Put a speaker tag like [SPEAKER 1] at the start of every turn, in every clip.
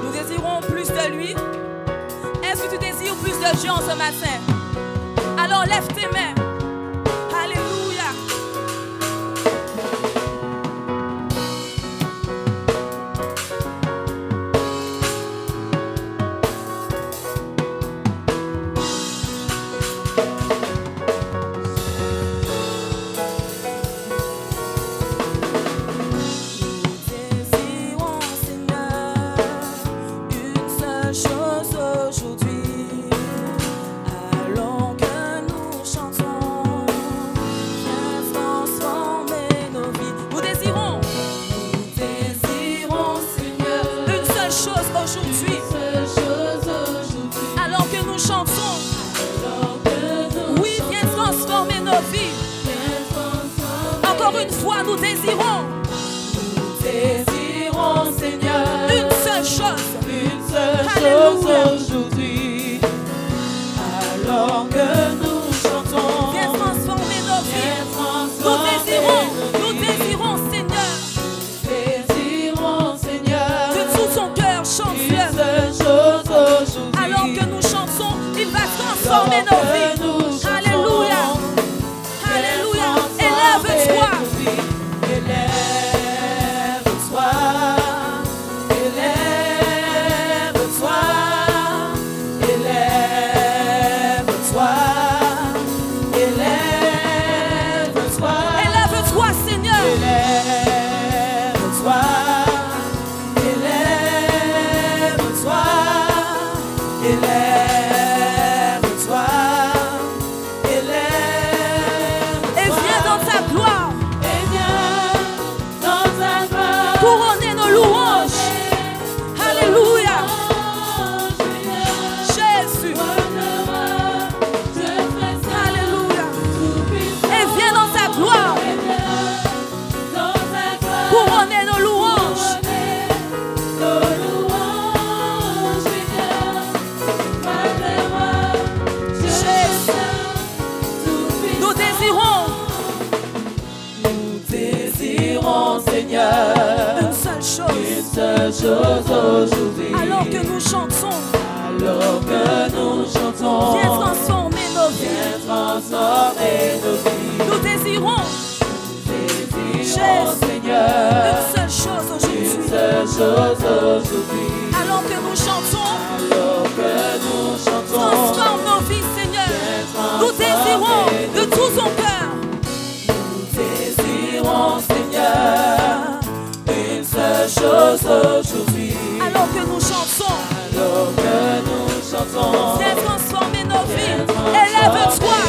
[SPEAKER 1] Nous désirons plus de lui. Est-ce que tu désires plus de Dieu en ce matin? Alors lève tes mains. Alléluia. Une fois, nous désirons, Seigneur, une seule chose aujourd'hui. Alors que nous chantons, viens transformer nos vies. Nous désirons, Seigneur, de tout son cœur, chante-le. Alors que nous chantons, il va transformer nos vies. Alléluia. Alléluia. Élève-toi. Une seule chose aujourd'hui. Alors que nous chantons, viens transformer nos vies. Nous désirons, Seigneur, une seule chose aujourd'hui. Alors que nous chantons, transforme nos vies, Seigneur. Nous désirons de tout son cœur. Seigneur, une seule chose aujourd'hui. Alors que nous chantons, viens transformer nos vies. Élève-toi.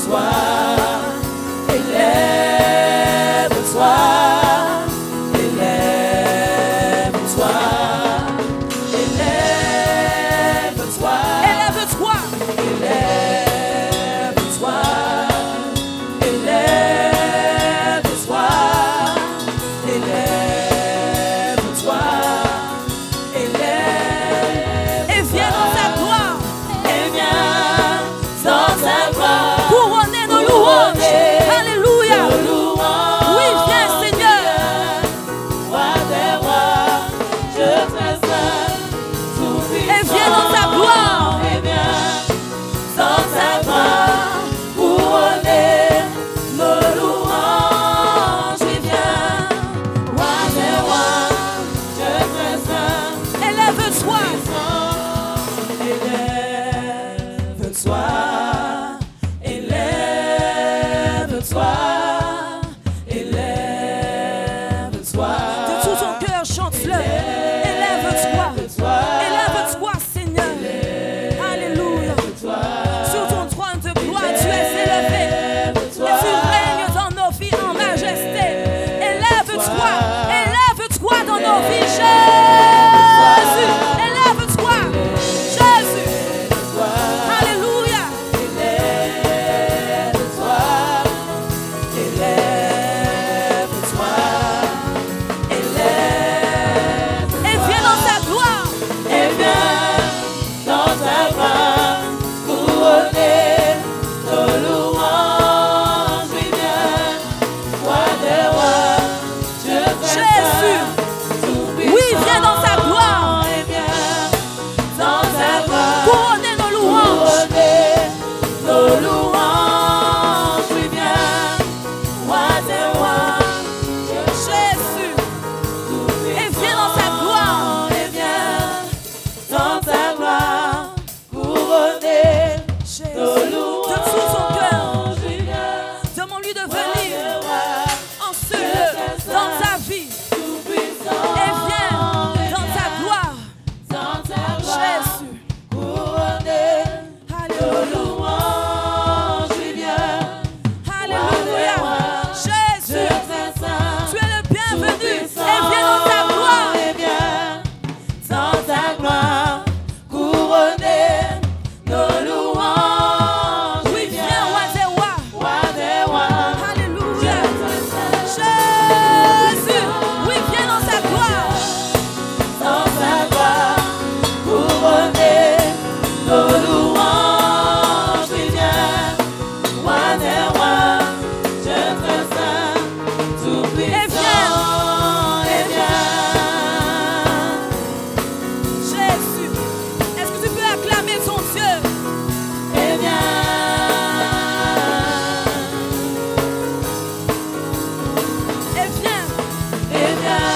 [SPEAKER 1] Élève-toi. Élève-toi. Élève-toi. Élève-toi. Élève-toi. Et viens dans ta gloire. Et viens. Et viens. Jésus, est-ce que tu peux acclamer ton Dieu? Et viens. Et viens. Et viens.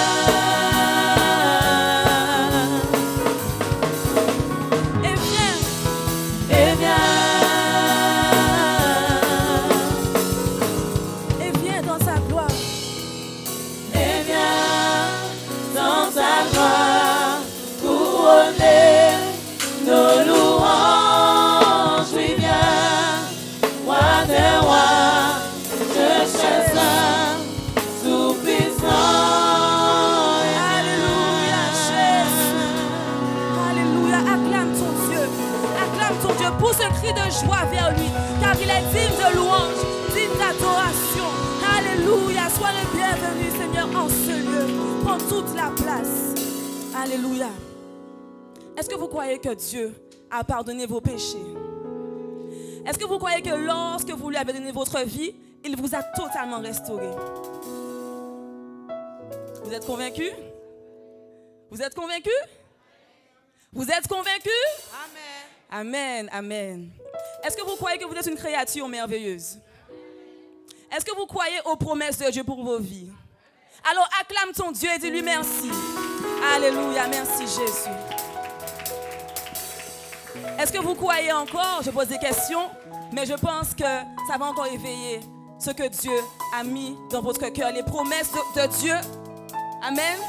[SPEAKER 1] Et viens. Et viens. Et viens dans sa gloire. Et viens dans sa gloire. Couronner nos louanges. Oui, viens, roi des rois, Dieu saint, tout-puissant. Alléluia, Jésus. Alléluia, acclame ton Dieu. Acclame ton Dieu. Pousse un cri de joie vers lui, car il est digne de louange, digne d'adoration. Alléluia, sois le bienvenu, Seigneur, en ce lieu. Prends toute la place. Alléluia. Est-ce que vous croyez que Dieu a pardonné vos péchés? Est-ce que vous croyez que lorsque vous lui avez donné votre vie, il vous a totalement restauré? Vous êtes convaincus? Vous êtes convaincus? Vous êtes convaincus? Amen. Amen, amen. Est-ce que vous croyez que vous êtes une créature merveilleuse? Est-ce que vous croyez aux promesses de Dieu pour vos vies? Alors acclame ton Dieu et dis-lui merci. Alléluia, merci Jésus. Est-ce que vous croyez encore? Je pose des questions, mais je pense que ça va encore éveiller ce que Dieu a mis dans votre cœur, les promesses de Dieu. Amen.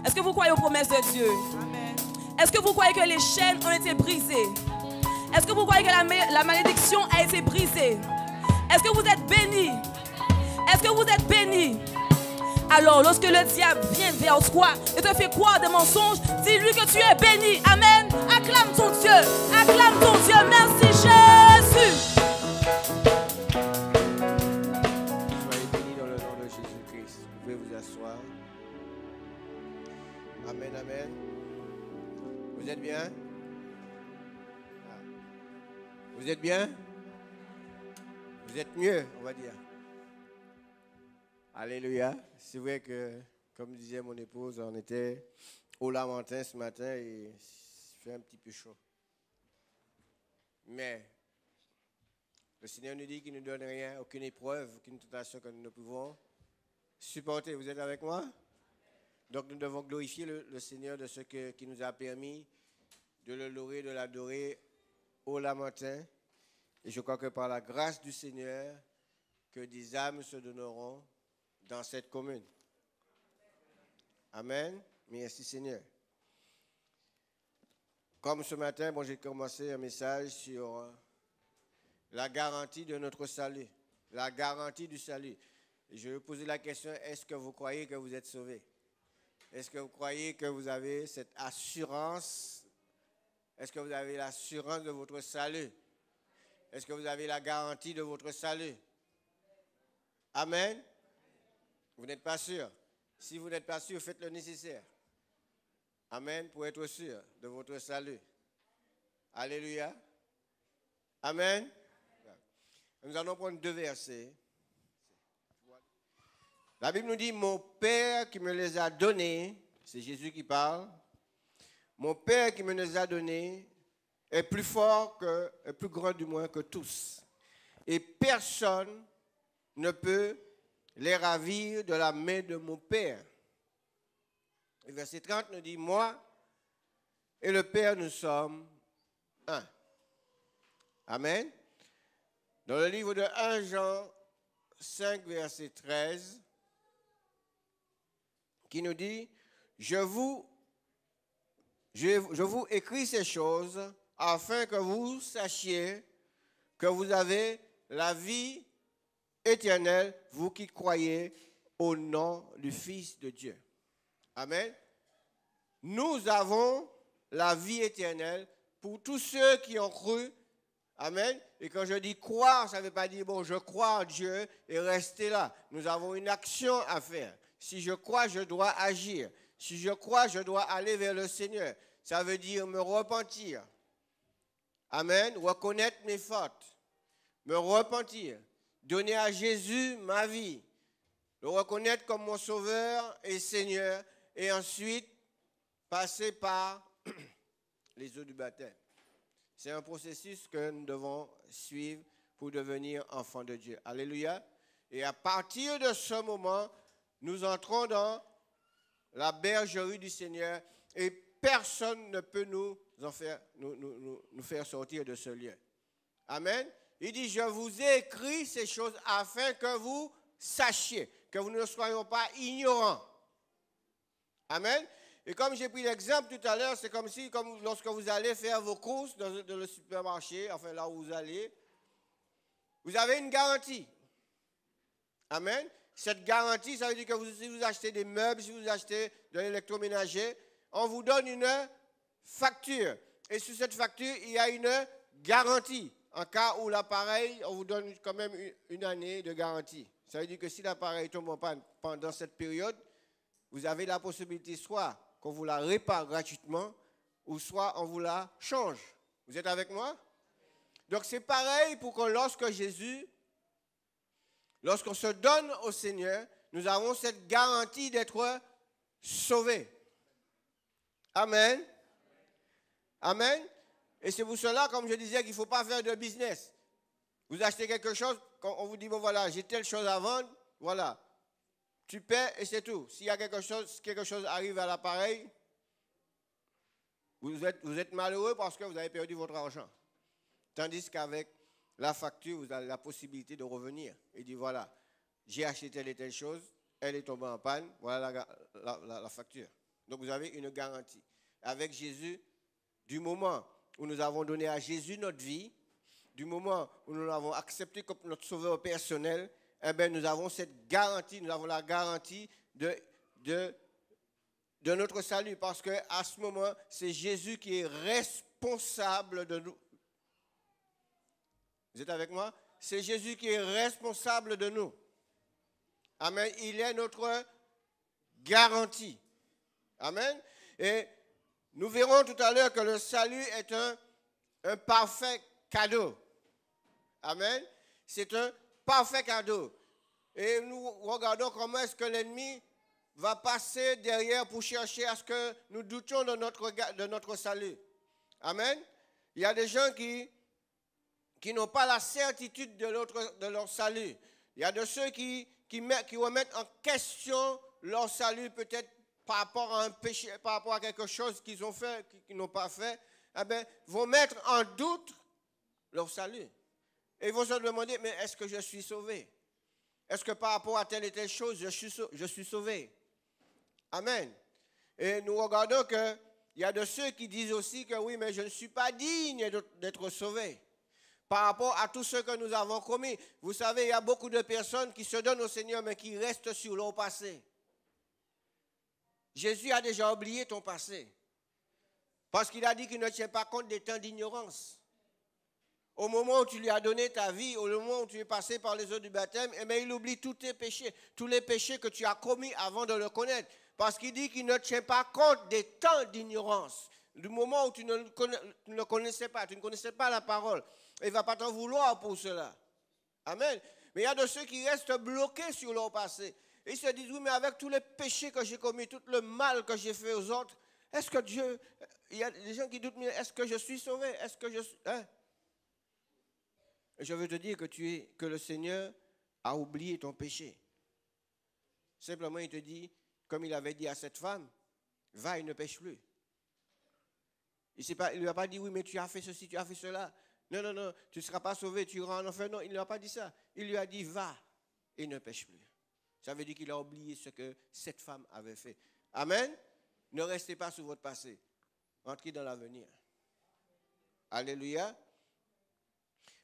[SPEAKER 1] Est-ce que vous croyez aux promesses de Dieu? Amen. Est-ce que vous croyez que les chaînes ont été brisées? Est-ce que vous croyez que la malédiction a été brisée? Est-ce que vous êtes bénis? Est-ce que vous êtes bénis? Alors, lorsque le diable vient vers toi et te fait croire des mensonges, dis-lui que tu es béni. Amen. Acclame ton Dieu. Acclame ton Dieu. Merci Jésus.
[SPEAKER 2] Soyez bénis dans le nom de Jésus-Christ. Vous pouvez vous asseoir. Amen, amen. Vous êtes bien? Vous êtes bien? Vous êtes mieux, on va dire. Alléluia. C'est vrai que, comme disait mon épouse, on était au Lamentin ce matin et il fait un petit peu chaud. Mais le Seigneur nous dit qu'il ne nous donne rien, aucune épreuve, aucune tentation que nous ne pouvons supporter. Vous êtes avec moi? Donc nous devons glorifier le Seigneur de ce qui nous a permis de le louer, de l'adorer au Lamentin. Et je crois que par la grâce du Seigneur, que des âmes se donneront dans cette commune. Amen. Merci Seigneur. Comme ce matin, j'ai commencé un message sur la garantie de notre salut. La garantie du salut. Et je vais poser la question, est-ce que vous croyez que vous êtes sauvés? Est-ce que vous croyez que vous avez cette assurance? Est-ce que vous avez l'assurance de votre salut? Est-ce que vous avez la garantie de votre salut? Amen. Vous n'êtes pas sûr? Si vous n'êtes pas sûr, faites le nécessaire. Amen, pour être sûr de votre salut. Alléluia. Amen. Nous allons prendre 2 versets. La Bible nous dit, mon Père qui me les a donnés, c'est Jésus qui parle, mon Père qui me les a donnés est plus fort est plus grand du moins que tous. Et personne ne peut les ravir de la main de mon Père. Le verset 30 nous dit, moi et le Père, nous sommes un. Amen. Dans le livre de 1 Jean 5, verset 13, qui nous dit, je vous écris ces choses afin que vous sachiez que vous avez la vie éternelle, vous qui croyez au nom du Fils de Dieu. Amen. Nous avons la vie éternelle pour tous ceux qui ont cru. Amen. Et quand je dis croire, ça ne veut pas dire, bon, je crois en Dieu et rester là. Nous avons une action à faire. Si je crois, je dois agir. Si je crois, je dois aller vers le Seigneur. Ça veut dire me repentir. Amen. Reconnaître mes fautes. Me repentir. Donner à Jésus ma vie. le reconnaître comme mon sauveur et Seigneur, et ensuite passer par les eaux du baptême. C'est un processus que nous devons suivre pour devenir enfants de Dieu. Alléluia. Et à partir de ce moment, nous entrons dans la bergerie du Seigneur et personne ne peut nous faire sortir de ce lieu. Amen. Il dit, je vous ai écrit ces choses afin que vous sachiez, que vous ne soyons pas ignorants. Amen. Et comme j'ai pris l'exemple tout à l'heure, c'est comme lorsque vous allez faire vos courses dans le supermarché, enfin là où vous allez, vous avez une garantie. Amen. Cette garantie, ça veut dire que si vous achetez des meubles, si vous achetez de l'électroménager, on vous donne une facture. Et sur cette facture, il y a une garantie. En cas où l'appareil, on vous donne quand même une année de garantie. Ça veut dire que si l'appareil tombe en panne pendant cette période, vous avez la possibilité soit qu'on vous la répare gratuitement, ou soit on vous la change. Vous êtes avec moi? Donc c'est pareil pour que lorsqu'on se donne au Seigneur, nous avons cette garantie d'être sauvés. Amen. Amen. Et c'est pour cela, comme je disais, qu'il ne faut pas faire de business. Vous achetez quelque chose, on vous dit, bon voilà, j'ai telle chose à vendre, voilà. Tu paies et c'est tout. S'il y a quelque chose arrive à l'appareil, vous êtes malheureux parce que vous avez perdu votre argent. Tandis qu'avec la facture, vous avez la possibilité de revenir et dire, voilà, j'ai acheté telle et telle chose, elle est tombée en panne, voilà la facture. Donc vous avez une garantie. Avec Jésus, du moment où nous avons donné à Jésus notre vie, du moment où nous l'avons accepté comme notre sauveur personnel, eh bien, nous avons cette garantie, nous avons la garantie de notre salut. Parce qu'à ce moment, c'est Jésus qui est responsable de nous. Vous êtes avec moi? C'est Jésus qui est responsable de nous. Amen. Il est notre garantie. Amen. Et nous verrons tout à l'heure que le salut est un parfait cadeau. Amen. C'est un parfait cadeau. Et nous regardons comment est-ce que l'ennemi va passer derrière pour chercher à ce que nous doutions de notre salut. Amen. Il y a des gens qui n'ont pas la certitude de leur salut. Il y a de ceux qui remettent en question leur salut peut-être par rapport à un péché, par rapport à quelque chose qu'ils ont fait, qu'ils n'ont pas fait, eh bien, vont mettre en doute leur salut. Et ils vont se demander, mais est-ce que je suis sauvé? Est-ce que par rapport à telle et telle chose, je suis sauvé? Amen. Et nous regardons qu'il y a de ceux qui disent aussi que oui, mais je ne suis pas digne d'être sauvé. Par rapport à tout ce que nous avons commis. Vous savez, il y a beaucoup de personnes qui se donnent au Seigneur, mais qui restent sur leur passé. Jésus a déjà oublié ton passé. Parce qu'il a dit qu'il ne tient pas compte des temps d'ignorance. Au moment où tu lui as donné ta vie, au moment où tu es passé par les eaux du baptême, eh bien, il oublie tous tes péchés, tous les péchés que tu as commis avant de le connaître. Parce qu'il dit qu'il ne tient pas compte des temps d'ignorance. Du moment où tu ne le connaissais pas, tu ne connaissais pas la parole. Il ne va pas t'en vouloir pour cela. Amen. Mais il y a de ceux qui restent bloqués sur leur passé. Et ils se disent, oui, mais avec tous les péchés que j'ai commis, tout le mal que j'ai fait aux autres, est-ce que Dieu... Il y a des gens qui doutent, mais est-ce que je suis sauvé? Est-ce que je suis... Hein? Je veux te dire que le Seigneur a oublié ton péché. Simplement, il te dit, comme il avait dit à cette femme, va et ne pêche plus. Il ne lui a pas dit, oui, mais tu as fait ceci, tu as fait cela. Non, non, non, tu ne seras pas sauvé, tu iras en enfer. Non, il ne lui a pas dit ça. Il lui a dit, va et ne pêche plus. Ça veut dire qu'il a oublié ce que cette femme avait fait. Amen. Ne restez pas sur votre passé. Entrez dans l'avenir. Alléluia.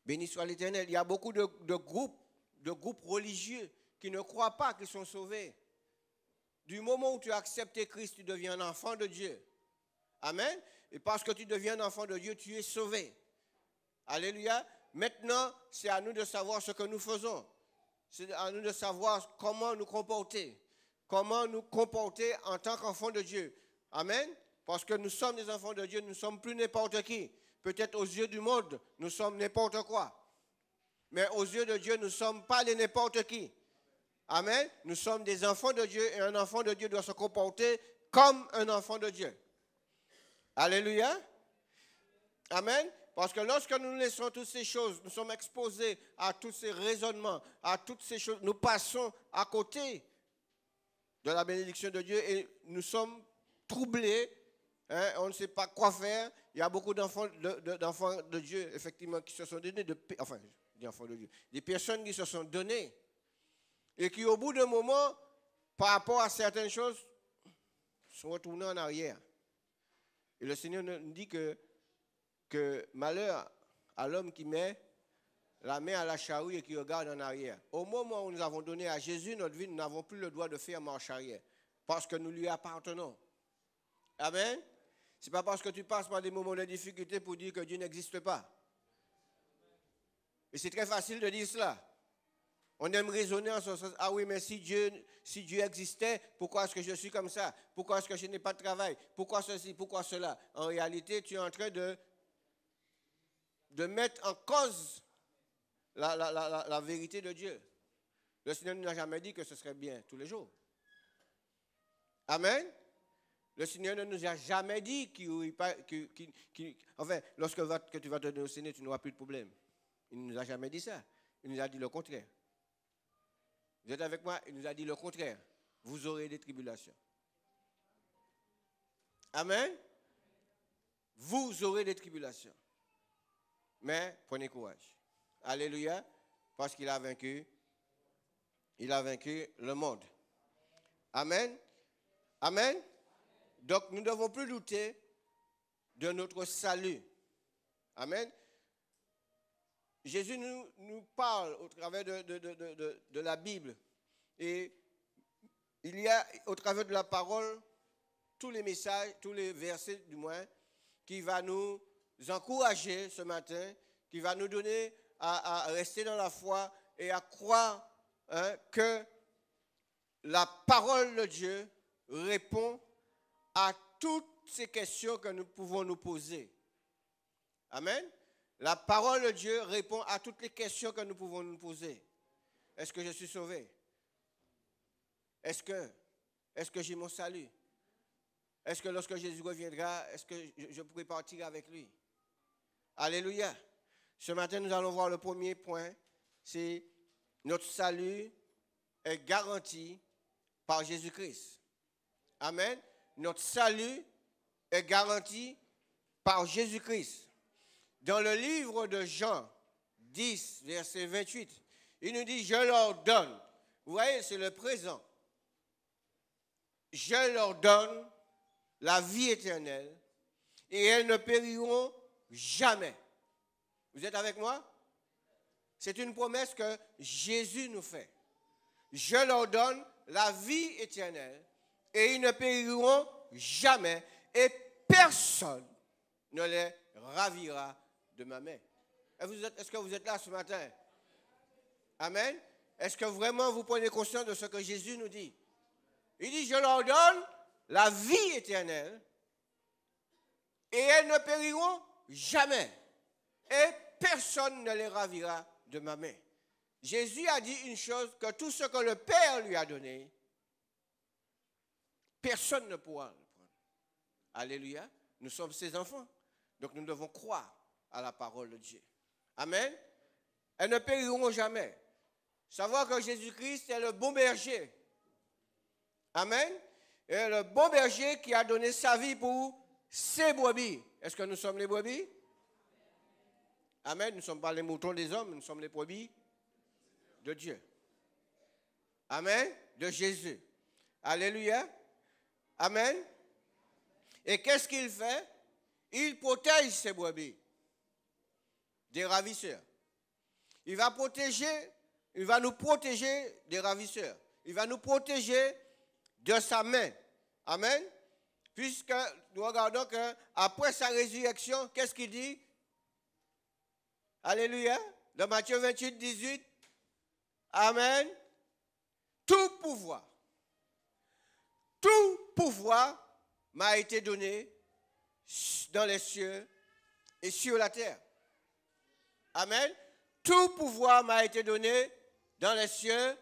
[SPEAKER 2] Béni soit l'Éternel. Il y a beaucoup de groupes religieux qui ne croient pas qu'ils sont sauvés. Du moment où tu as accepté Christ, tu deviens un enfant de Dieu. Amen. Et parce que tu deviens un enfant de Dieu, tu es sauvé. Alléluia. Maintenant, c'est à nous de savoir ce que nous faisons. C'est à nous de savoir comment nous comporter. Comment nous comporter en tant qu'enfants de Dieu. Amen. Parce que nous sommes des enfants de Dieu, nous ne sommes plus n'importe qui. Peut-être aux yeux du monde, nous sommes n'importe quoi. Mais aux yeux de Dieu, nous ne sommes pas les n'importe qui. Amen. Nous sommes des enfants de Dieu et un enfant de Dieu doit se comporter comme un enfant de Dieu. Alléluia. Amen. Parce que lorsque nous laissons toutes ces choses, nous sommes exposés à tous ces raisonnements, à toutes ces choses, nous passons à côté de la bénédiction de Dieu et nous sommes troublés. Hein, on ne sait pas quoi faire. Il y a beaucoup d'enfants de Dieu, effectivement, qui se sont donnés, d'enfants de Dieu, des personnes qui se sont données et qui, au bout d'un moment, par rapport à certaines choses, sont retournées en arrière. Et le Seigneur nous dit que malheur à l'homme qui met la main à la charrue et qui regarde en arrière. Au moment où nous avons donné à Jésus notre vie, nous n'avons plus le droit de faire marche arrière parce que nous lui appartenons. Amen. Ce n'est pas parce que tu passes par des moments de difficulté pour dire que Dieu n'existe pas. Et c'est très facile de dire cela. On aime raisonner en ce sens. Ah oui, mais si Dieu existait, pourquoi est-ce que je suis comme ça? Pourquoi est-ce que je n'ai pas de travail? Pourquoi ceci? Pourquoi cela? En réalité, tu es en train de mettre en cause la vérité de Dieu. Le Seigneur ne nous a jamais dit que ce serait bien tous les jours. Amen. Le Seigneur ne nous a jamais dit lorsque tu vas te donner au Seigneur, tu n'auras plus de problème. Il ne nous a jamais dit ça. Il nous a dit le contraire. Vous êtes avec moi? Il nous a dit le contraire. Vous aurez des tribulations. Amen. Vous aurez des tribulations. Mais prenez courage. Alléluia. Parce qu'il a vaincu. Il a vaincu le monde. Amen. Amen. Donc nous ne devons plus douter de notre salut. Amen. Jésus nous parle au travers de la Bible. Et il y a au travers de la parole tous les messages, tous les versets du moins, qui va nous encourager ce matin, qui va nous donner à rester dans la foi et à croire que la parole de Dieu répond à toutes ces questions que nous pouvons nous poser. Amen. La parole de Dieu répond à toutes les questions que nous pouvons nous poser. Est-ce que je suis sauvé? Est-ce que j'ai mon salut? Est-ce que lorsque Jésus reviendra, est-ce que je pourrai partir avec lui? Alléluia. Ce matin, nous allons voir le premier point. C'est notre salut est garanti par Jésus-Christ. Amen. Notre salut est garanti par Jésus-Christ. Dans le livre de Jean 10, verset 28, il nous dit, je leur donne. Vous voyez, c'est le présent. Je leur donne la vie éternelle et elles ne périront jamais. Vous êtes avec moi? C'est une promesse que Jésus nous fait. Je leur donne la vie éternelle et ils ne périront jamais et personne ne les ravira de ma main. Est-ce que vous êtes là ce matin? Amen. Est-ce que vraiment vous prenez conscience de ce que Jésus nous dit? Il dit, je leur donne la vie éternelle et elles ne périront jamais. Et personne ne les ravira de ma main. Jésus a dit une chose, que tout ce que le Père lui a donné, personne ne pourra le prendre. Alléluia. Nous sommes ses enfants. Donc nous devons croire à la parole de Dieu. Amen. Elles ne périront jamais. Savoir que Jésus-Christ est le bon berger. Amen. Et le bon berger qui a donné sa vie pour ses brebis. Est-ce que nous sommes les brebis? Amen. Nous ne sommes pas les moutons des hommes, nous sommes les brebis de Dieu. Amen. De Jésus. Alléluia. Amen. Et qu'est-ce qu'il fait? Il protège ses brebis des ravisseurs. Il va nous protéger des ravisseurs. Il va nous protéger de sa main. Amen. Puisque nous regardons qu'après sa résurrection, qu'est-ce qu'il dit? Alléluia. Dans Matthieu 28, 18. Amen. Tout pouvoir m'a été donné dans les cieux et sur la terre. Amen. Tout pouvoir m'a été donné dans les cieux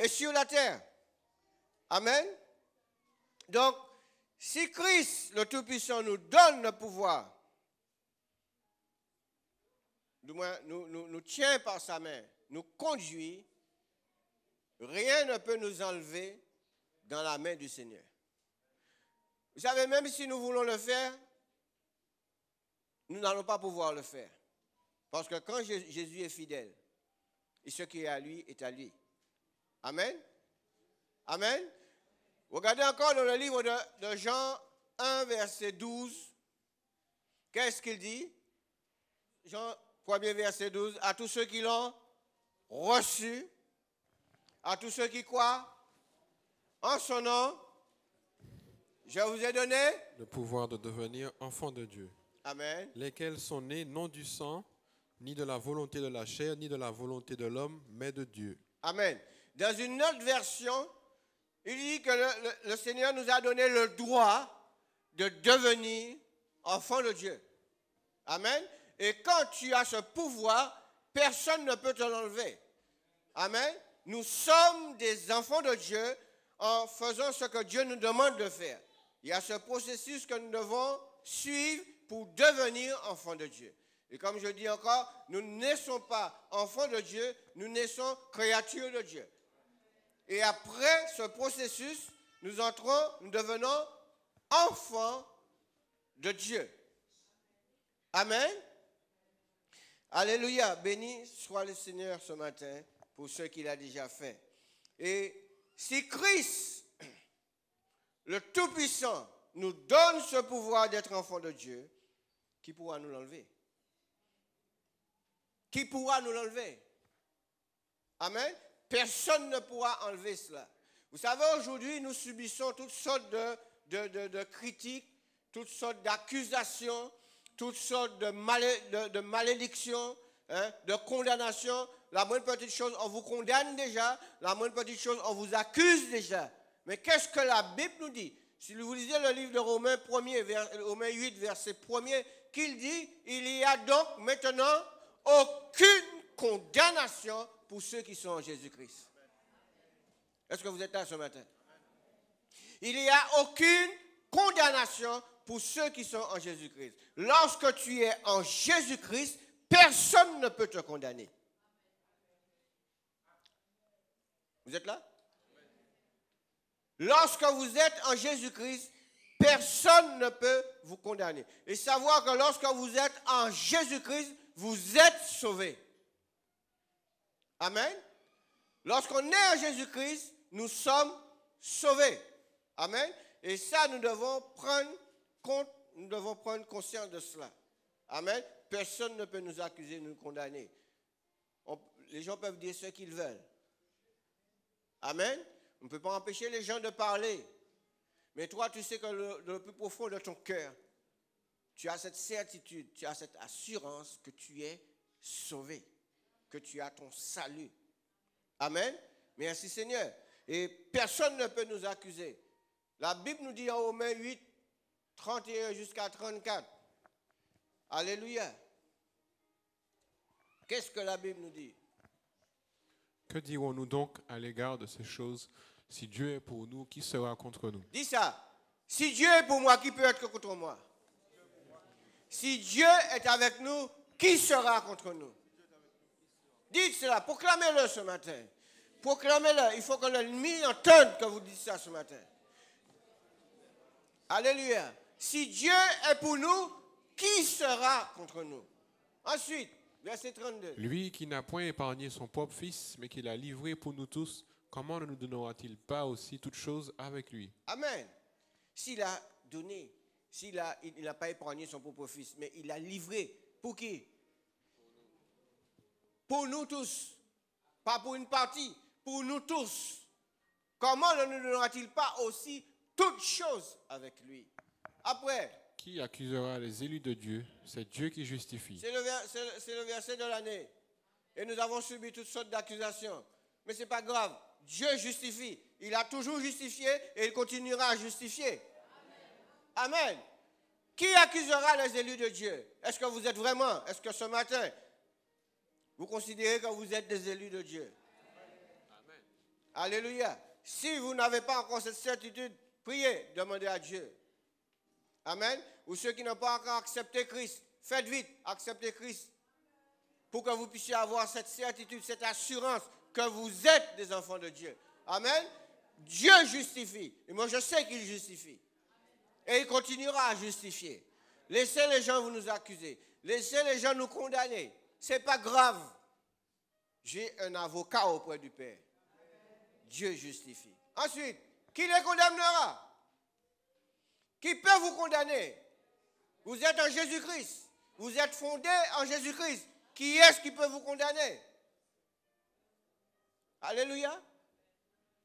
[SPEAKER 2] et sur la terre. Amen. Donc, si Christ, le Tout-Puissant, nous donne le pouvoir, du moins nous tient par sa main, nous conduit, rien ne peut nous enlever dans la main du Seigneur. Vous savez, même si nous voulons le faire, nous n'allons pas pouvoir le faire. Parce que quand Jésus est fidèle, et ce qui est à lui est à lui. Amen. Amen. Regardez encore dans le livre de Jean 1, verset 12. Qu'est-ce qu'il dit? Jean 1er, verset 12. À tous ceux qui l'ont reçu, à tous ceux qui croient en son nom, je vous ai donné
[SPEAKER 3] le pouvoir de devenir enfants de Dieu.
[SPEAKER 2] Amen.
[SPEAKER 3] Lesquels sont nés non du sang, ni de la volonté de la chair, ni de la volonté de l'homme, mais de Dieu.
[SPEAKER 2] Amen. Dans une autre version, il dit que le Seigneur nous a donné le droit de devenir enfants de Dieu. Amen. Et quand tu as ce pouvoir, personne ne peut te l'enlever. Amen. Nous sommes des enfants de Dieu en faisant ce que Dieu nous demande de faire. Il y a ce processus que nous devons suivre pour devenir enfants de Dieu. Et comme je dis encore, nous ne naissons pas enfants de Dieu, nous naissons créatures de Dieu. Et après ce processus, nous devenons enfants de Dieu. Amen. Alléluia. Béni soit le Seigneur ce matin pour ce qu'il a déjà fait. Et si Christ, le Tout-Puissant, nous donne ce pouvoir d'être enfants de Dieu, qui pourra nous l'enlever? Qui pourra nous l'enlever? Amen. Personne ne pourra enlever cela. Vous savez, aujourd'hui, nous subissons toutes sortes de critiques, toutes sortes d'accusations, toutes sortes de malédictions, de condamnations. La moindre petite chose, on vous condamne déjà. La moindre petite chose, on vous accuse déjà. Mais qu'est-ce que la Bible nous dit? Si vous lisez le livre de Romains 8, verset 1er, qu'il dit, il y a donc maintenant aucune condamnation pour ceux qui sont en Jésus-Christ. Est-ce que vous êtes là ce matin? Il n'y a aucune condamnation pour ceux qui sont en Jésus-Christ. Lorsque tu es en Jésus-Christ, personne ne peut te condamner. Vous êtes là? Lorsque vous êtes en Jésus-Christ, personne ne peut vous condamner. Et savoir que lorsque vous êtes en Jésus-Christ, vous êtes sauvés. Amen. Lorsqu'on est en Jésus-Christ, nous sommes sauvés. Amen. Et ça, nous devons prendre conscience de cela. Amen. Personne ne peut nous accuser, nous condamner. Les gens peuvent dire ce qu'ils veulent. Amen. On ne peut pas empêcher les gens de parler. Mais toi, tu sais que dans le plus profond de ton cœur, tu as cette certitude, tu as cette assurance que tu es sauvé, que tu as ton salut. Amen. Merci Seigneur. Et personne ne peut nous accuser. La Bible nous dit en Romains 8, 31 jusqu'à 34. Alléluia. Qu'est-ce que la Bible nous dit?
[SPEAKER 3] Que dirons-nous donc à l'égard de ces choses? Si Dieu est pour nous, qui sera contre nous?
[SPEAKER 2] Dis ça. Si Dieu est pour moi, qui peut être contre moi? Si Dieu est avec nous, qui sera contre nous? Dites cela, proclamez-le ce matin. Proclamez-le. Il faut que l'ennemi entende que vous dites ça ce matin. Alléluia. Si Dieu est pour nous, qui sera contre nous? Ensuite, verset 32.
[SPEAKER 3] Lui qui n'a point épargné son propre fils, mais qui l'a livré pour nous tous, comment ne nous donnera-t-il pas aussi toutes choses avec lui?
[SPEAKER 2] Amen. S'il a donné, il n'a pas épargné son propre fils, mais il l'a livré. Pour qui? Pour nous tous. Pas pour une partie, pour nous tous. Comment ne nous donnera-t-il pas aussi toutes choses avec lui? Après.
[SPEAKER 3] Qui accusera les élus de Dieu? C'est Dieu qui justifie.
[SPEAKER 2] C'est le verset de l'année. Et nous avons subi toutes sortes d'accusations. Mais ce n'est pas grave. Dieu justifie. Il a toujours justifié et il continuera à justifier. Amen. Amen. Qui accusera les élus de Dieu? Est-ce que vous êtes vraiment? Est-ce que ce matin, vous considérez que vous êtes des élus de Dieu? Alléluia. Si vous n'avez pas encore cette certitude, priez, demandez à Dieu. Amen. Ou ceux qui n'ont pas encore accepté Christ, faites vite, acceptez Christ. Pour que vous puissiez avoir cette certitude, cette assurance que vous êtes des enfants de Dieu. Amen. Dieu justifie. Et moi, je sais qu'il justifie. Et il continuera à justifier. Laissez les gens vous nous accuser. Laissez les gens nous condamner. Ce n'est pas grave. J'ai un avocat auprès du Père. Dieu justifie. Ensuite, qui les condamnera? Qui peut vous condamner? Vous êtes en Jésus-Christ. Vous êtes fondé en Jésus-Christ. Qui est-ce qui peut vous condamner? Alléluia.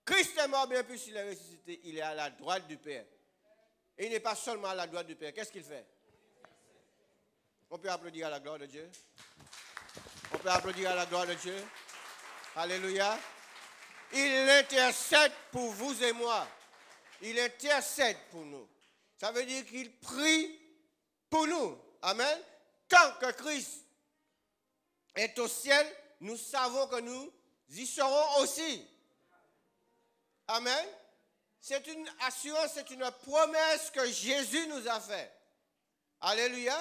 [SPEAKER 2] Christ est mort bien plus qu'il est ressuscité. Il est à la droite du Père. Et il n'est pas seulement à la droite du Père. Qu'est-ce qu'il fait? On peut applaudir à la gloire de Dieu. On peut applaudir à la gloire de Dieu. Alléluia. Il intercède pour vous et moi. Il intercède pour nous. Ça veut dire qu'il prie pour nous. Amen. Tant que Christ est au ciel, nous savons que nous y serons aussi. Amen. C'est une assurance, c'est une promesse que Jésus nous a faite. Alléluia.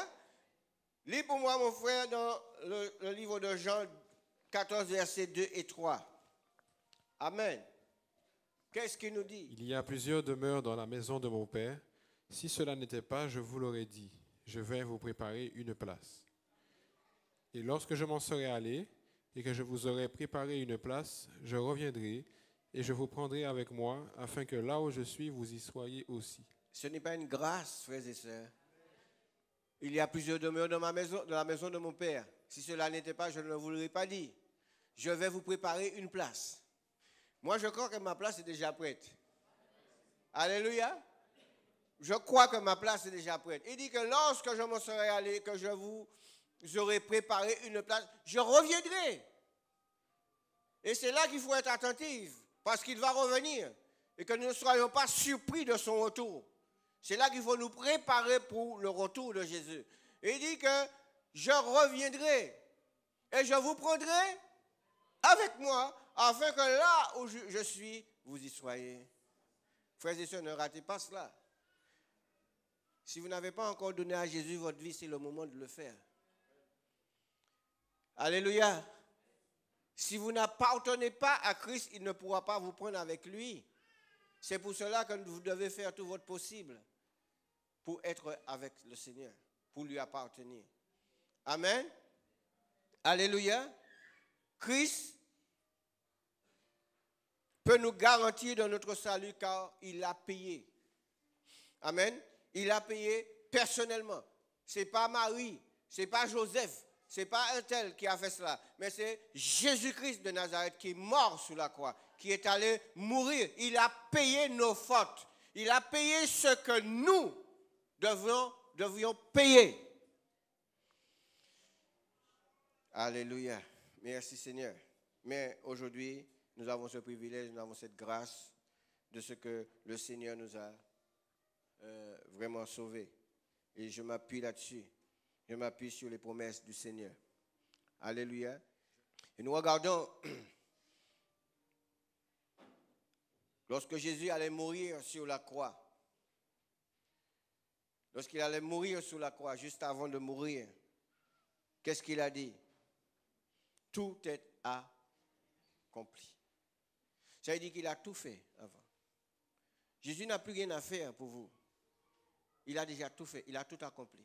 [SPEAKER 2] Lis pour moi, mon frère, dans le livre de Jean 14, versets 2 et 3. Amen. Qu'est-ce qu'il nous dit?
[SPEAKER 3] Il y a plusieurs demeures dans la maison de mon Père. Si cela n'était pas, je vous l'aurais dit. Je vais vous préparer une place. Et lorsque je m'en serai allé et que je vous aurai préparé une place, je reviendrai et je vous prendrai avec moi, afin que là où je suis, vous y soyez aussi.
[SPEAKER 2] Ce n'est pas une grâce, frères et sœurs. Il y a plusieurs demeures dans la maison de mon Père. Si cela n'était pas, je ne vous l'aurais pas dit. Je vais vous préparer une place. Moi, je crois que ma place est déjà prête. Alléluia. Je crois que ma place est déjà prête. Il dit que lorsque je m'en serai allé, que je vous aurai préparé une place, je reviendrai. Et c'est là qu'il faut être attentif, parce qu'il va revenir. Et que nous ne soyons pas surpris de son retour. C'est là qu'il faut nous préparer pour le retour de Jésus. Et il dit que je reviendrai et je vous prendrai avec moi, afin que là où je suis, vous y soyez. Frères et sœurs, ne ratez pas cela. Si vous n'avez pas encore donné à Jésus votre vie, c'est le moment de le faire. Alléluia. Si vous n'appartenez pas à Christ, il ne pourra pas vous prendre avec lui. C'est pour cela que vous devez faire tout votre possible pour être avec le Seigneur, pour lui appartenir. Amen. Alléluia. Christ peut nous garantir de notre salut car il a payé. Amen. Il a payé personnellement. Ce n'est pas Marie, ce n'est pas Joseph, ce n'est pas un tel qui a fait cela, mais c'est Jésus-Christ de Nazareth qui est mort sur la croix, qui est allé mourir. Il a payé nos fautes. Il a payé ce que nous devions payer. Alléluia. Merci Seigneur. Mais aujourd'hui, nous avons ce privilège, nous avons cette grâce de ce que le Seigneur nous a vraiment sauvés. Et je m'appuie là-dessus. Je m'appuie sur les promesses du Seigneur. Alléluia. Et nous regardons, lorsque Jésus allait mourir sur la croix, lorsqu'il allait mourir sur la croix, juste avant de mourir, qu'est-ce qu'il a dit? Tout est accompli. Ça veut dire qu'il a tout fait avant. Jésus n'a plus rien à faire pour vous. Il a déjà tout fait, il a tout accompli.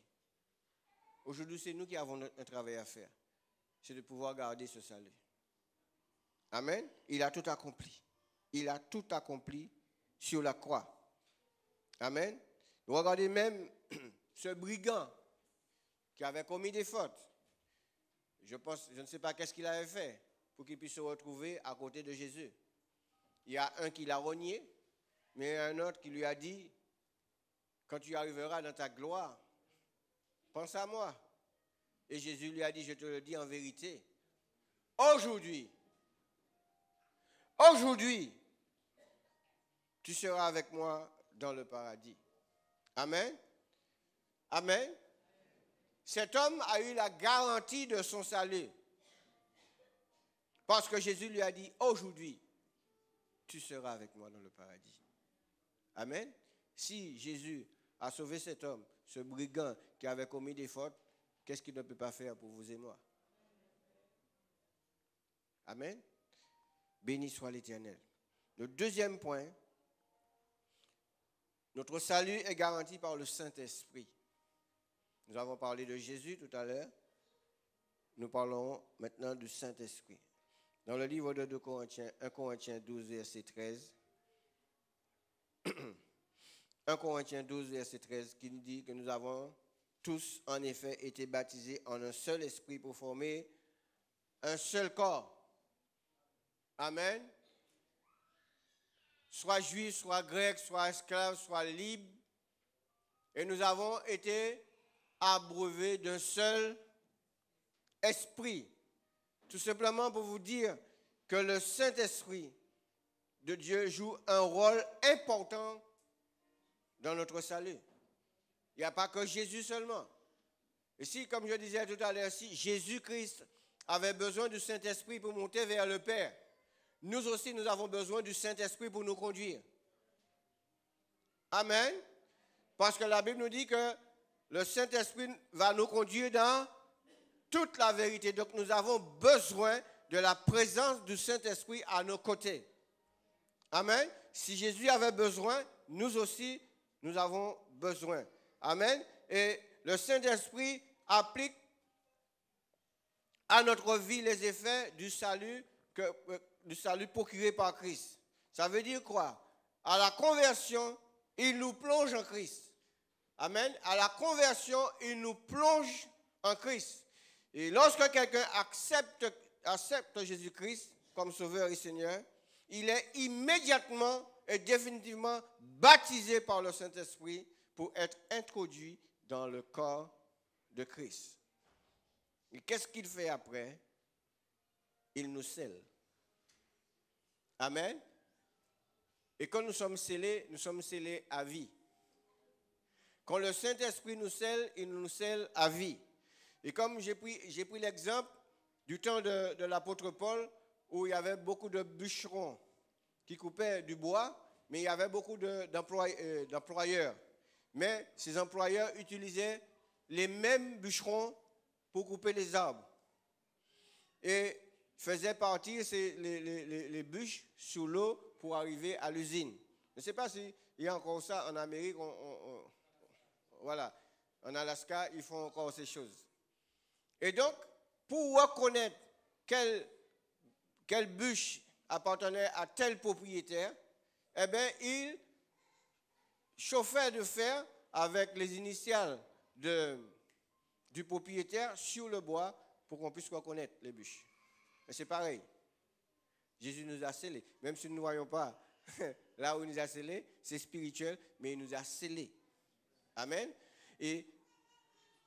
[SPEAKER 2] Aujourd'hui, c'est nous qui avons un travail à faire. C'est de pouvoir garder ce salut. Amen. Il a tout accompli. Il a tout accompli sur la croix. Amen. Regardez même ce brigand qui avait commis des fautes. Je ne sais pas qu'est-ce qu'il avait fait pour qu'il puisse se retrouver à côté de Jésus. Il y a un qui l'a renié, mais un autre qui lui a dit, quand tu arriveras dans ta gloire, pense à moi. Et Jésus lui a dit, je te le dis en vérité, aujourd'hui, tu seras avec moi dans le paradis. Amen. Amen. Cet homme a eu la garantie de son salut. Parce que Jésus lui a dit, aujourd'hui, tu seras avec moi dans le paradis. Amen. Si Jésus a sauvé cet homme, ce brigand qui avait commis des fautes, qu'est-ce qu'il ne peut pas faire pour vous et moi? Amen. Béni soit l'Éternel. Le deuxième point, notre salut est garanti par le Saint-Esprit. Nous avons parlé de Jésus tout à l'heure. Nous parlons maintenant du Saint-Esprit. Dans le livre de 2 Corinthiens, 1 Corinthiens 12, verset 13, 1 Corinthiens 12, verset 13, qui nous dit que nous avons tous, en effet, été baptisés en un seul esprit pour former un seul corps. Amen. Soit juif, soit grec, soit esclave, soit libre. Et nous avons été abreuvés d'un seul esprit. Tout simplement pour vous dire que le Saint-Esprit de Dieu joue un rôle important dans notre salut. Il n'y a pas que Jésus seulement. Et si, comme je disais tout à l'heure, si Jésus-Christ avait besoin du Saint-Esprit pour monter vers le Père, nous aussi, nous avons besoin du Saint-Esprit pour nous conduire. Amen. Parce que la Bible nous dit que le Saint-Esprit va nous conduire dans toute la vérité. Donc, nous avons besoin de la présence du Saint-Esprit à nos côtés. Amen. Si Jésus avait besoin, nous aussi, nous avons besoin. Amen. Et le Saint-Esprit applique à notre vie les effets du salut procuré par Christ. Ça veut dire quoi? À la conversion, il nous plonge en Christ. Amen. À la conversion, il nous plonge en Christ. Et lorsque quelqu'un accepte Jésus-Christ comme Sauveur et Seigneur, il est immédiatement et définitivement baptisé par le Saint-Esprit pour être introduit dans le corps de Christ. Et qu'est-ce qu'il fait après? Il nous scelle. Amen. Et quand nous sommes scellés à vie. Quand le Saint-Esprit nous scelle, il nous scelle à vie. Et comme j'ai pris l'exemple du temps de l'apôtre Paul, où il y avait beaucoup de bûcherons qui coupaient du bois, mais il y avait beaucoup d'employeurs. Mais ces employeurs utilisaient les mêmes bûcherons pour couper les arbres. Et faisaient partir les bûches sous l'eau pour arriver à l'usine. Je ne sais pas s'il y a encore ça en Amérique. Voilà. En Alaska, ils font encore ces choses. Et donc, pour reconnaître quelle bûche appartenait à tel propriétaire, eh bien, il chauffait de fer avec les initiales du propriétaire sur le bois pour qu'on puisse reconnaître les bûches. Mais c'est pareil. Jésus nous a scellés. Même si nous ne voyons pas là où il nous a scellés, c'est spirituel, mais il nous a scellés. Amen. Et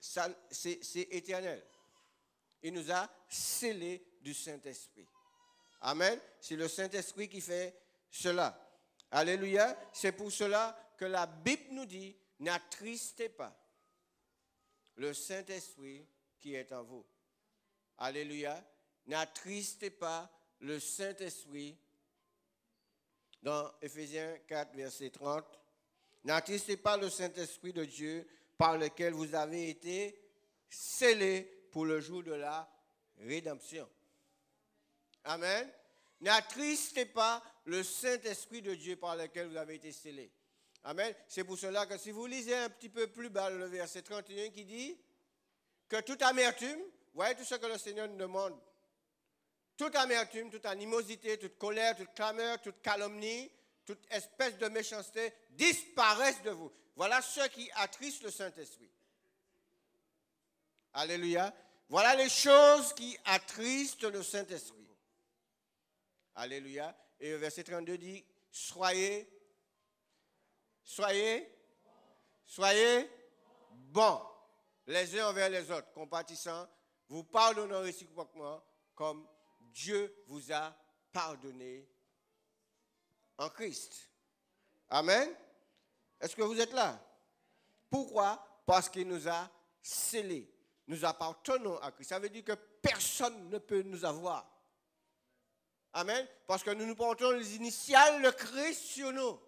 [SPEAKER 2] ça, c'est éternel. Il nous a scellés du Saint-Esprit. Amen. C'est le Saint-Esprit qui fait cela. Alléluia. C'est pour cela que la Bible nous dit, n'attristez pas le Saint-Esprit qui est en vous. Alléluia. N'attristez pas le Saint-Esprit. Dans Éphésiens 4, verset 30. N'attristez pas le Saint-Esprit de Dieu par lequel vous avez été scellés pour le jour de la rédemption. Amen. N'attristez pas le Saint-Esprit de Dieu par lequel vous avez été scellés. Amen. C'est pour cela que si vous lisez un petit peu plus bas le verset 31 qui dit que toute amertume, voyez tout ce que le Seigneur nous demande, toute amertume, toute animosité, toute colère, toute clameur, toute calomnie, toute espèce de méchanceté disparaissent de vous. Voilà ce qui attriste le Saint-Esprit. Alléluia. Voilà les choses qui attristent le Saint-Esprit. Alléluia. Et le verset 32 dit, soyez bons les uns envers les autres, compatissants, vous pardonnant réciproquement comme Dieu vous a pardonné en Christ. Amen. Est-ce que vous êtes là? Pourquoi? Parce qu'il nous a scellés. Nous appartenons à Christ. Ça veut dire que personne ne peut nous avoir. Amen. Parce que nous portons les initiales de Christ sur nous.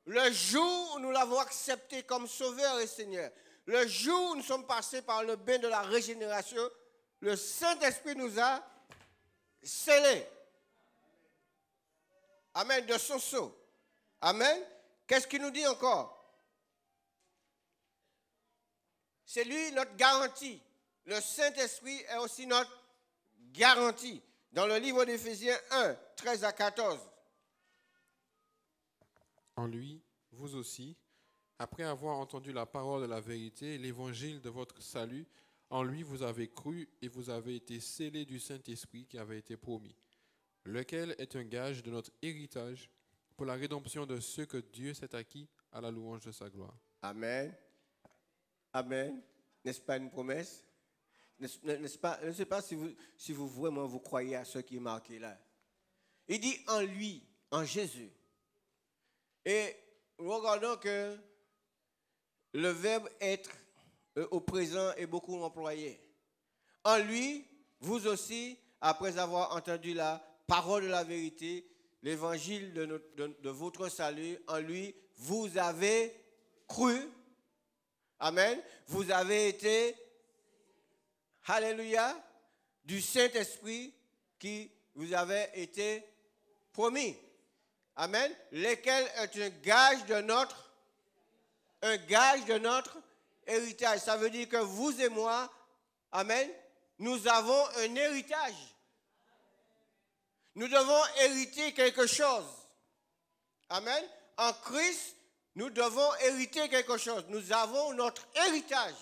[SPEAKER 2] Le jour où nous l'avons accepté comme Sauveur et Seigneur, le jour où nous sommes passés par le bain de la régénération, le Saint-Esprit nous a scellés. Amen. De son sceau. Amen. Qu'est-ce qu'il nous dit encore? C'est lui notre garantie. Le Saint-Esprit est aussi notre garantie. Dans le livre d'Éphésiens 1, 13 à 14.
[SPEAKER 3] En lui, vous aussi, après avoir entendu la parole de la vérité, l'évangile de votre salut, en lui vous avez cru et vous avez été scellés du Saint-Esprit qui avait été promis, lequel est un gage de notre héritage pour la rédemption de ceux que Dieu s'est acquis à la louange de sa gloire.
[SPEAKER 2] Amen. Amen. N'est-ce pas une promesse? N'est-ce pas? Je ne sais pas si vous vraiment vous croyez à ce qui est marqué là. Il dit en lui, en Jésus. Et nous regardons que le verbe être au présent est beaucoup employé. En lui, vous aussi, après avoir entendu la parole de la vérité, l'évangile de votre salut, en lui, vous avez cru. Amen. Vous avez été, alléluia, du Saint-Esprit qui vous avait été promis. Amen. Lequel est un gage de notre héritage. Ça veut dire que vous et moi, amen, nous avons un héritage. Nous devons hériter quelque chose. Amen. En Christ, nous devons hériter quelque chose. Nous avons notre héritage.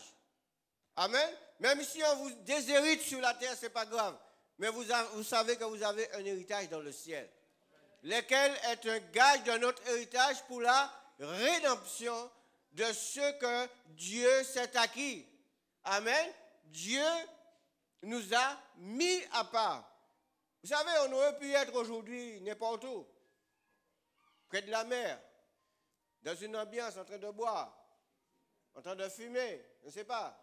[SPEAKER 2] Amen. Même si on vous déshérite sur la terre, ce n'est pas grave. Mais vous savez que vous avez un héritage dans le ciel. Lequel est un gage de notre héritage pour la rédemption de ce que Dieu s'est acquis. Amen. Dieu nous a mis à part. Vous savez, on aurait pu être aujourd'hui n'importe où, près de la mer, dans une ambiance en train de boire, en train de fumer, je ne sais pas.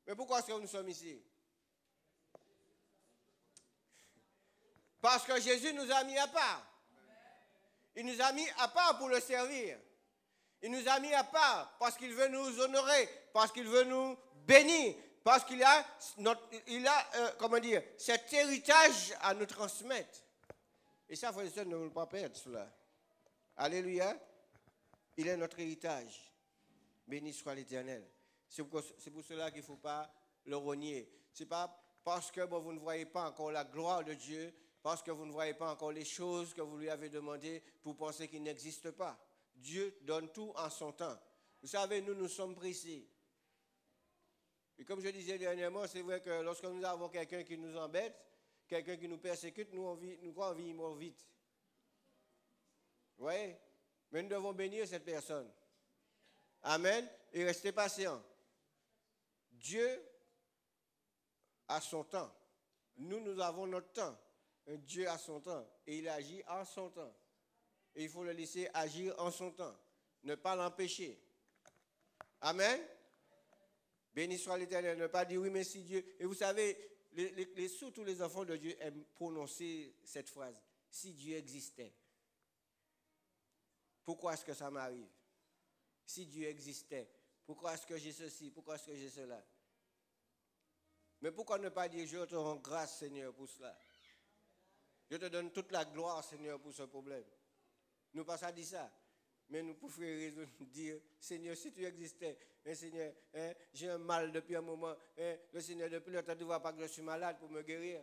[SPEAKER 2] Mais pourquoi est-ce que nous sommes ici? Parce que Jésus nous a mis à part. Il nous a mis à part pour le servir. Il nous a mis à part parce qu'il veut nous honorer, parce qu'il veut nous bénir, parce qu'il a, cet héritage à nous transmettre. Et ça, frères et sœurs, ne voulons pas perdre cela. Alléluia. Il est notre héritage. Béni soit l'Éternel. C'est pour cela qu'il ne faut pas le renier. Ce n'est pas parce que vous ne voyez pas encore la gloire de Dieu, parce que vous ne voyez pas encore les choses que vous lui avez demandées pour penser qu'il n'existe pas. Dieu donne tout en son temps. Vous savez, nous sommes pressés. Et comme je disais dernièrement, c'est vrai que lorsque nous avons quelqu'un qui nous embête, quelqu'un qui nous persécute, nous vivons vite. Vous voyez? Mais nous devons bénir cette personne. Amen. Et rester patient. Dieu a son temps. Nous avons notre temps. Dieu a son temps. Et il agit en son temps. Et il faut le laisser agir en son temps. Ne pas l'empêcher. Amen. Béni soit l'Éternel. Ne pas dire oui, mais si Dieu... Et vous savez, surtout les enfants de Dieu aiment prononcer cette phrase. Si Dieu existait. Pourquoi est-ce que ça m'arrive? Si Dieu existait. Pourquoi est-ce que j'ai ceci? Pourquoi est-ce que j'ai cela? Mais pourquoi ne pas dire je te rends grâce, Seigneur, pour cela? Je te donne toute la gloire, Seigneur, pour ce problème. Nous pas ça dit ça. Mais nous pouvons dire, Seigneur, si tu existais, Seigneur, j'ai un mal depuis un moment, le Seigneur, depuis le temps, tu ne vois pas que je suis malade pour me guérir.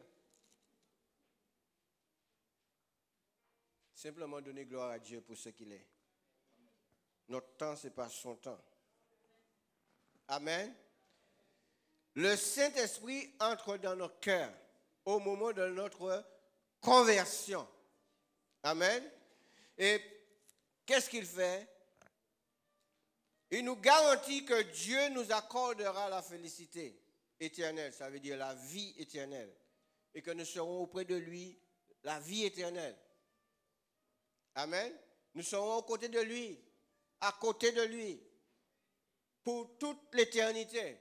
[SPEAKER 2] Simplement donner gloire à Dieu pour ce qu'il est. Notre temps, ce n'est pas son temps. Amen. Le Saint-Esprit entre dans nos cœurs au moment de notre conversion. Amen. Et qu'est-ce qu'il fait? Il nous garantit que Dieu nous accordera la félicité éternelle, ça veut dire la vie éternelle, et que nous serons auprès de lui la vie éternelle. Amen. Nous serons aux côtés de lui, à côté de lui, pour toute l'éternité.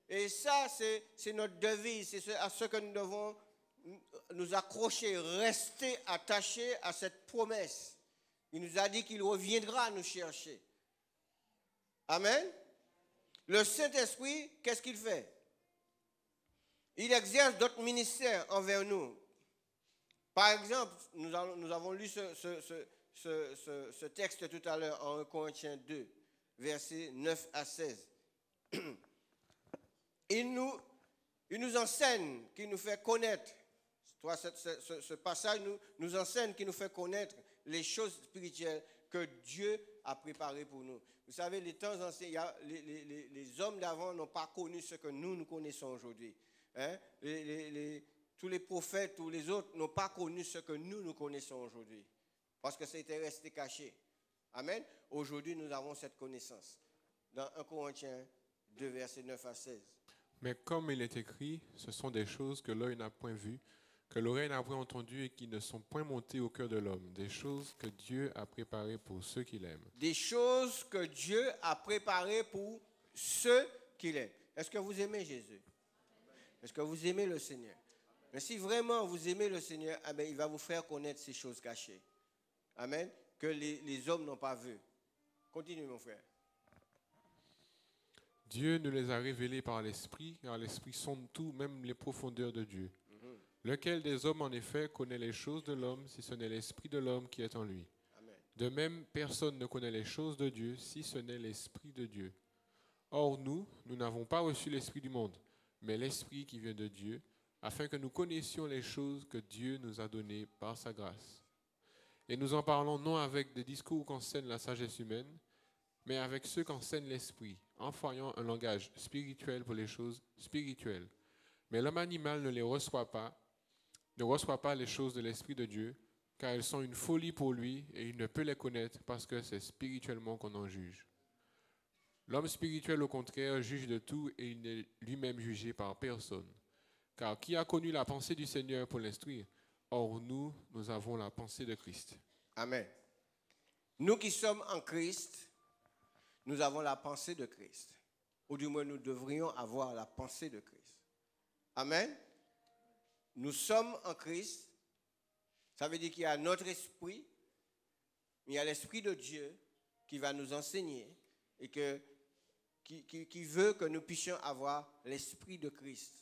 [SPEAKER 2] Et ça, c'est notre devise, c'est à ce que nous devons nous accrocher, rester attachés à cette promesse. Il nous a dit qu'il reviendra nous chercher. Amen. Le Saint-Esprit, qu'est-ce qu'il fait? Il exerce d'autres ministères envers nous. Par exemple, nous avons lu ce texte tout à l'heure en 1 Corinthiens 2, versets 9 à 16. Il nous enseigne, qui nous fait connaître. Ce passage nous enseigne, qui nous fait connaître les choses spirituelles que Dieu a préparées pour nous. Vous savez, les temps anciens, les hommes d'avant n'ont pas connu ce que nous connaissons aujourd'hui. Hein? Tous les prophètes, tous les autres n'ont pas connu ce que nous connaissons aujourd'hui. Parce que c'était resté caché. Amen. Aujourd'hui, nous avons cette connaissance. Dans 1 Corinthiens 2, versets 9 à 16.
[SPEAKER 3] Mais comme il est écrit, ce sont des choses que l'œil n'a point vues, que l'oreille n'a point entendues et qui ne sont point montées au cœur de l'homme. Des choses que Dieu a préparées pour ceux qui l'aiment.
[SPEAKER 2] Des choses que Dieu a préparées pour ceux qui l'aiment. Est-ce que vous aimez Jésus? Est-ce que vous aimez le Seigneur? Mais si vraiment vous aimez le Seigneur, eh bien, il va vous faire connaître ces choses cachées. Amen. Que les hommes n'ont pas vues. Continue, mon frère.
[SPEAKER 3] Dieu nous les a révélés par l'Esprit, car l'Esprit sonde tout, même les profondeurs de Dieu. Lequel des hommes, en effet, connaît les choses de l'homme, si ce n'est l'Esprit de l'homme qui est en lui.
[SPEAKER 2] Amen.
[SPEAKER 3] De même, personne ne connaît les choses de Dieu, si ce n'est l'Esprit de Dieu. Or, nous n'avons pas reçu l'Esprit du monde, mais l'Esprit qui vient de Dieu, afin que nous connaissions les choses que Dieu nous a données par sa grâce. Et nous en parlons non avec des discours qu'enseigne la sagesse humaine, mais avec ceux qu'enseigne l'Esprit, employant un langage spirituel pour les choses spirituelles. Mais l'homme animal ne reçoit pas les choses de l'Esprit de Dieu, car elles sont une folie pour lui et il ne peut les connaître parce que c'est spirituellement qu'on en juge. L'homme spirituel, au contraire, juge de tout et il n'est lui-même jugé par personne. Car qui a connu la pensée du Seigneur pour l'instruire? Or, nous avons la pensée de Christ.
[SPEAKER 2] Amen. Nous qui sommes en Christ, nous avons la pensée de Christ. Ou du moins, nous devrions avoir la pensée de Christ. Amen. Nous sommes en Christ. Ça veut dire qu'il y a notre esprit, il y a l'Esprit de Dieu qui va nous enseigner et qui veut que nous puissions avoir l'Esprit de Christ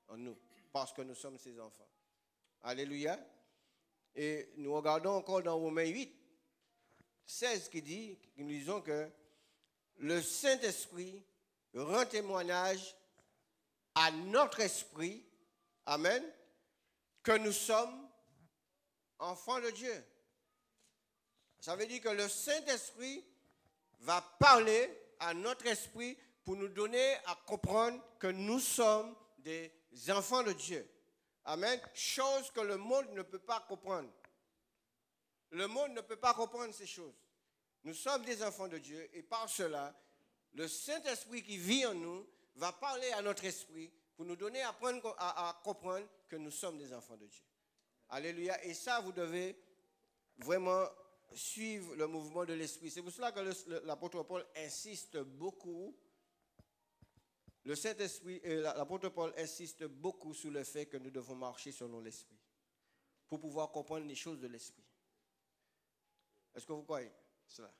[SPEAKER 2] en nous, parce que nous sommes ses enfants. Alléluia. Et nous regardons encore dans Romains 8, 16 qui dit, nous lisons que le Saint-Esprit rend témoignage à notre esprit, amen, que nous sommes enfants de Dieu. Ça veut dire que le Saint-Esprit va parler à notre esprit pour nous donner à comprendre que nous sommes des enfants de Dieu. Amen. Chose que le monde ne peut pas comprendre. Le monde ne peut pas comprendre ces choses. Nous sommes des enfants de Dieu et par cela, le Saint-Esprit qui vit en nous va parler à notre esprit pour nous donner à comprendre que nous sommes des enfants de Dieu. Alléluia. Et ça, vous devez vraiment suivre le mouvement de l'esprit. C'est pour cela que l'apôtre Paul insiste beaucoup. Le Saint-Esprit, l'apôtre Paul insiste beaucoup sur le fait que nous devons marcher selon l'esprit pour pouvoir comprendre les choses de l'esprit. Est-ce que vous croyez cela?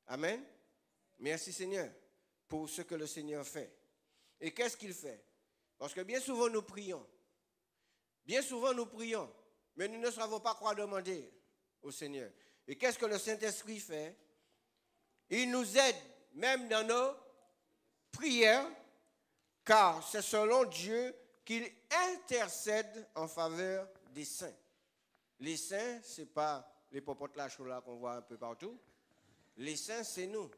[SPEAKER 2] Amen. Merci Seigneur pour ce que le Seigneur fait. Et qu'est-ce qu'il fait? Parce que bien souvent nous prions. Bien souvent nous prions, mais nous ne savons pas quoi demander au Seigneur. Et qu'est-ce que le Saint-Esprit fait? Il nous aide même dans nos prières, car c'est selon Dieu qu'il intercède en faveur des saints. Les saints, ce n'est pas les popotes là qu'on voit un peu partout. Les saints, c'est nous.